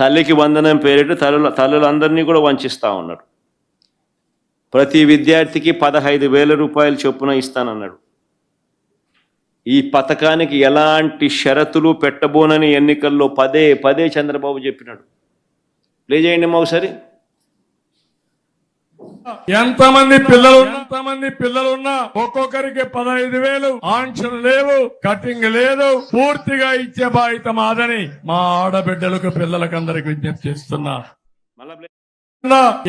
తల్లికి వందనం పేరిట తల్లులందరినీ కూడా వంచిస్తూ ఉన్నాడు. ప్రతి విద్యార్థికి 15,000 రూపాయలు చొప్పున ఇస్తానన్నాడు. ఈ పథకానికి ఎలాంటి షరతులు పెట్టబోనని ఎన్నికల్లో పదే పదే చంద్రబాబు చెప్పినాడు. ప్లే చేయండి అమ్మా ఒకసారి. ఎంతమంది పిల్లలున్నా ఒక్కొక్కరికి 15,000, ఆంక్షలు లేవు, కటింగ్ లేదు, పూర్తిగా ఇచ్చే బాధ్యత మాదని మా ఆడబిడ్డలకు పిల్లలకు అందరికి విజ్ఞప్తి చేస్తున్నా.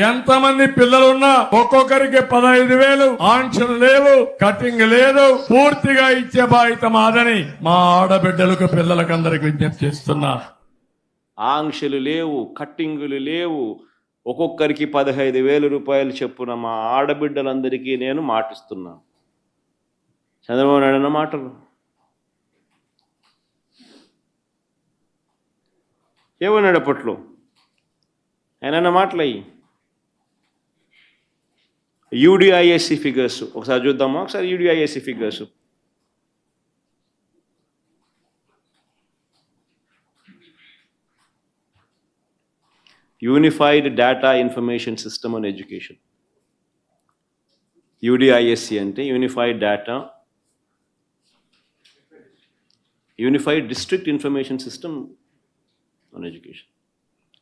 ఎంతమంది పిల్లలున్నా ఒక్కొక్కరికి 15,000, ఆంక్షలు లేవు, కటింగ్ లేదు, పూర్తిగా ఇచ్చే బాధ్యత మాదని మా ఆడబిడ్డలకు పిల్లలకు అందరికి విజ్ఞప్తి చేస్తున్నా. ఆంక్షలు లేవు, కట్టింగులు లేవు, ఒక్కొక్కరికి 15,000 రూపాయలు చెప్పున మా ఆడబిడ్డలందరికీ నేను మాటిస్తున్నాను. చంద్రబాబు నాయుడు అన్న మాటలు ఏమన్నాడు అప్పట్లో? ఆయన మాటలయ్యి యూడిఐఎస్సి ఫిగర్స్ ఒకసారి చూద్దామా? ఒకసారి UDISC figures. Unified data information system on education. UDISC అంటే unified district information system on education.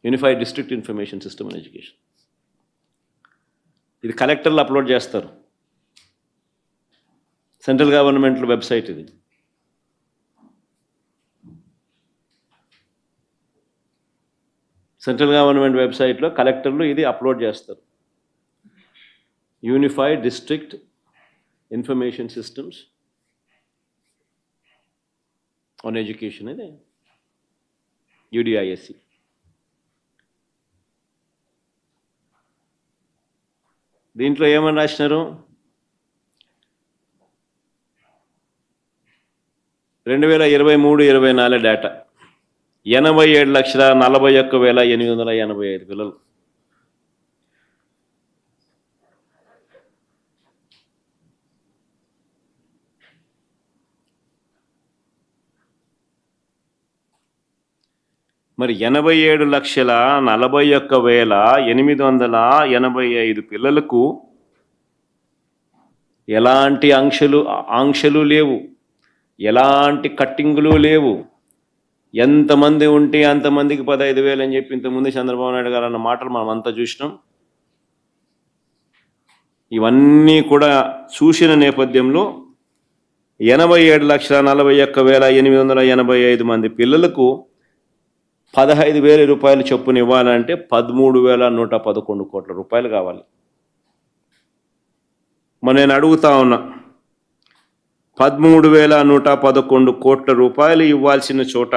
Unified district information system on education. ఇది కలెక్టర్లు అప్లోడ్ చేస్తారు. సెంట్రల్ గవర్నమెంట్ వెబ్సైట్ ఇది. సెంట్రల్ గవర్నమెంట్ వెబ్సైట్లో కలెక్టర్లు ఇది అప్లోడ్ చేస్తారు. Unified district information systems on education ఇది యూడిఐఎస్సి. దీంట్లో ఏమని రాసినారు? 2023-24 డేటా 87,41,885 పిల్లలు. మరి 87,41,885 పిల్లలకు ఎలాంటి ఆంక్షలు లేవు, ఎలాంటి కట్టింగులు లేవు. ఎంతమంది ఉంటే అంతమందికి 15,000 అని చెప్పి ఇంతకుముందు చంద్రబాబు నాయుడు గారు అన్న మాటలు మనం అంతా చూసినాం. ఇవన్నీ కూడా చూసిన నేపథ్యంలో 87,41,885 మంది పిల్లలకు 15,000 రూపాయలు చొప్పున ఇవ్వాలంటే 13,111 కోట్ల రూపాయలు కావాలి. మరి నేను అడుగుతా ఉన్నా, 13,111 కోట్ల రూపాయలు ఇవ్వాల్సిన చోట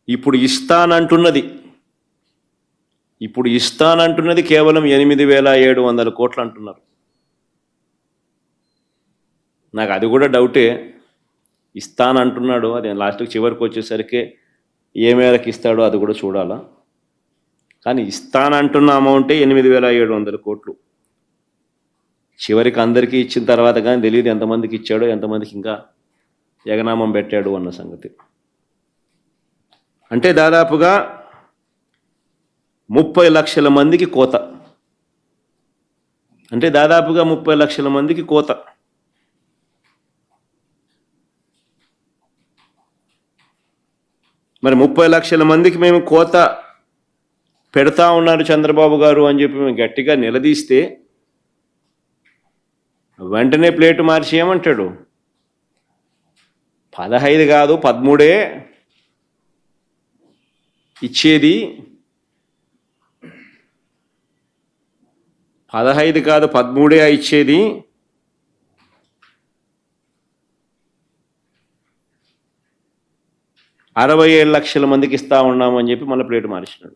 ఇప్పుడు ఇస్తానంటున్నది కేవలం 8,700 కోట్లు అంటున్నారు. నాకు అది కూడా డౌటే. ఇస్తానంటున్నాడు, అది లాస్ట్కి చివరికి వచ్చేసరికి ఏ మేరకు ఇస్తాడో అది కూడా చూడాలా. కానీ ఇస్తానంటున్న అమౌంటే 8,700 కోట్లు. చివరికి అందరికీ ఇచ్చిన తర్వాత కానీ తెలియదు ఎంతమందికి ఇచ్చాడో, ఎంతమందికి ఇంకా ఎగనామం పెట్టాడు అన్న సంగతి. అంటే దాదాపుగా 30 లక్షల మందికి కోత. మరి 30 లక్షల మందికి మేము కోత పెడతా ఉన్నారు చంద్రబాబు గారు అని చెప్పి మేము గట్టిగా నిలదీస్తే వెంటనే ప్లేటు మార్చి ఏమంటాడు? 15 కాదు 13 ఇచ్చేది, 15 కాదు 13 ఇచ్చేది. $67 లక్షల మందికి ఇస్తా ఉన్నామని చెప్పి మళ్ళీ ప్లేటు మార్చినాడు.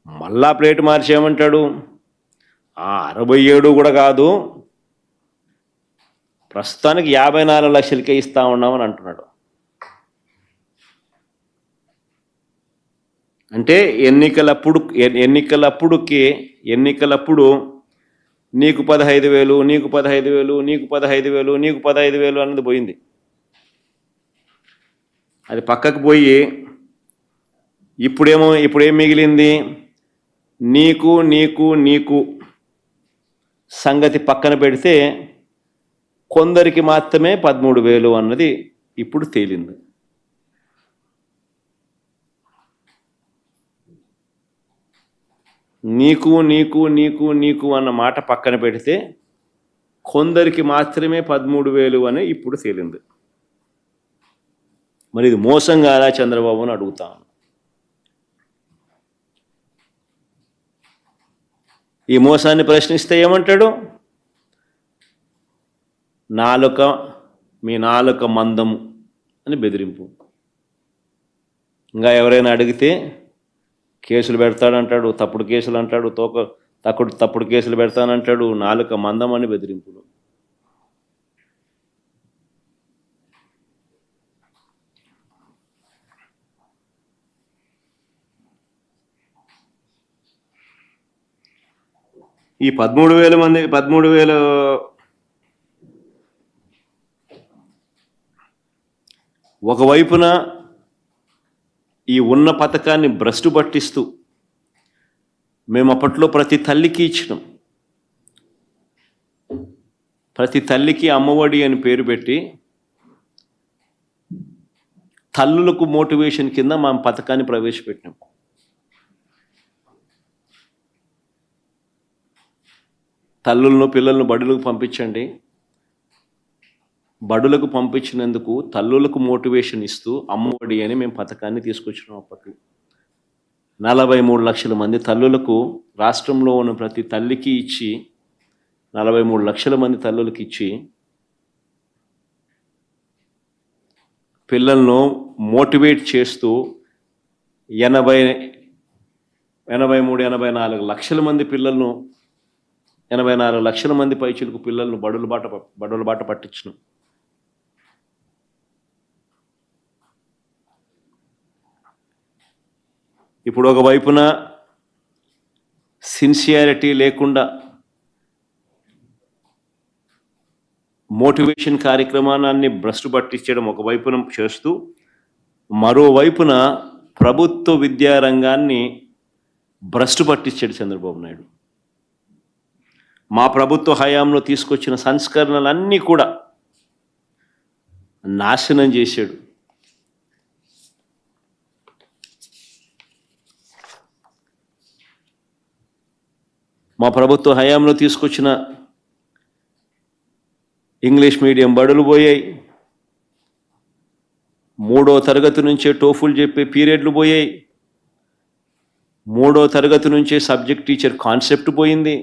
మళ్ళా ప్లేటు మార్చి ఏమంటాడు? 67 కూడా కాదు, ప్రస్తుతానికి 54 లక్షలకే ఇస్తా ఉన్నామని అంటున్నాడు. అంటే ఎన్నికలప్పుడు నీకు 15,000, నీకు 15,000, నీకు 15,000, నీకు 15,000 అన్నది పోయింది. అది పక్కకు పోయి ఇప్పుడేం మిగిలింది? నీకు నీకు నీకు సంగతి పక్కన పెడితే కొందరికి మాత్రమే 13,000 అన్నది ఇప్పుడు తేలింది. నీకు నీకు నీకు నీకు అన్న మాట పక్కన పెడితే కొందరికి మాత్రమే 13,000 అని ఇప్పుడు తేలింది. మరి ఇది మోసం కాదా చంద్రబాబు అని అడుగుతాను. ఈ మోసాన్ని ప్రశ్నిస్తే ఏమంటాడు? మీ నాలుక మందము అని బెదిరింపు. ఇంకా ఎవరైనా అడిగితే కేసులు పెడతాడంటాడు, తప్పుడు కేసులు అంటాడు, తప్పుడు కేసులు పెడతానంటాడు, నాలుక మందం అని బెదిరింపులు. ఈ 13,000 ఒకవైపున ఈ ఉన్న పథకాన్ని భ్రష్టు పట్టిస్తూ మేము అప్పట్లో ప్రతి తల్లికి ఇచ్చినాం. ప్రతి తల్లికి అమ్మఒడి అని పేరు పెట్టి తల్లులకు మోటివేషన్ కింద మా పథకాన్ని ప్రవేశపెట్టినాం. తల్లులను పిల్లలను బడులకు పంపించండి. బడులకు పంపించినందుకు తల్లులకు మోటివేషన్ ఇస్తూ అమ్మఒడి అని మేము పథకాన్ని తీసుకొచ్చినాం. అప్పట్లో 43 లక్షల మంది తల్లులకు రాష్ట్రంలో ఉన్న ప్రతి తల్లికి ఇచ్చి 43 లక్షల మంది తల్లులకు ఇచ్చి పిల్లలను మోటివేట్ చేస్తూ 84 లక్షల మంది పిల్లలను 84 లక్షల మంది పైచిలకు పిల్లలను బడుల బాట పట్టించినాం. ఇప్పుడు ఒకవైపున సిన్సియారిటీ లేకుండా మోటివేషన్ కార్యక్రమాన్ని భ్రష్టు పట్టించడం ఒకవైపున చేస్తూ మరోవైపున ప్రభుత్వ విద్యారంగాన్ని భ్రష్టు పట్టించాడు చంద్రబాబు నాయుడు. మా ప్రభుత్వ హయాంలో తీసుకొచ్చిన సంస్కరణలన్నీ కూడా నాశనం చేశాడు. మా ప్రభుత్వ హయాంలో తీసుకొచ్చిన ఇంగ్లీష్ మీడియం బడులు పోయాయి. 3వ తరగతి నుంచే టోఫుల్ చెప్పే పీరియడ్లు పోయాయి. 3వ తరగతి నుంచే సబ్జెక్ట్ టీచర్ కాన్సెప్ట్ పోయింది.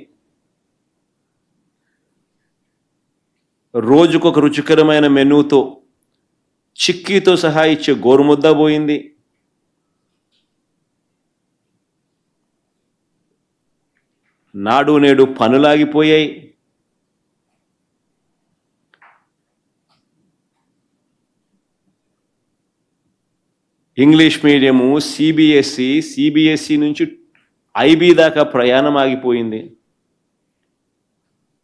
రోజుకొక రుచికరమైన మెనూతో చిక్కీతో సహా ఇచ్చే గోరుముద్ద పోయింది. నాడు నేడు పనులాగిపోయాయి. ఇంగ్లీష్ మీడియము సిబిఎస్ఈ నుంచి ఐబీ దాకా ప్రయాణం ఆగిపోయింది.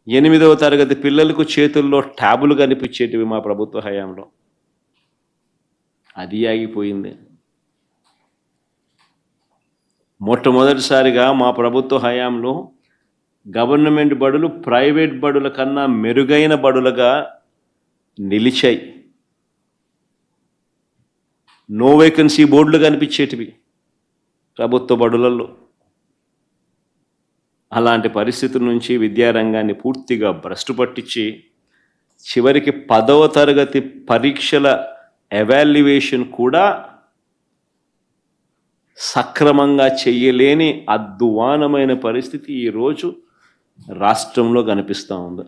8వ తరగతి పిల్లలకు చేతుల్లో ట్యాబులు కనిపించేటివి మా ప్రభుత్వ హయాంలో, అది ఆగిపోయింది. మొట్టమొదటిసారిగా మా ప్రభుత్వ హయాంలో గవర్నమెంట్ బడులు ప్రైవేట్ బడుల కన్నా మెరుగైన బడులుగా నిలిచాయి. నో వేకెన్సీ బోర్డులు కనిపించేటివి ప్రభుత్వ బడులలో. అలాంటి పరిస్థితుల నుంచి విద్యారంగాన్ని పూర్తిగా భ్రష్టు పట్టించి చివరికి 10వ తరగతి పరీక్షల ఎవాల్యుయేషన్ కూడా సక్రమంగా చెయ్యలేని అద్వానమైన పరిస్థితి ఈరోజు రాష్ట్రంలో కనిపిస్తూ ఉంది.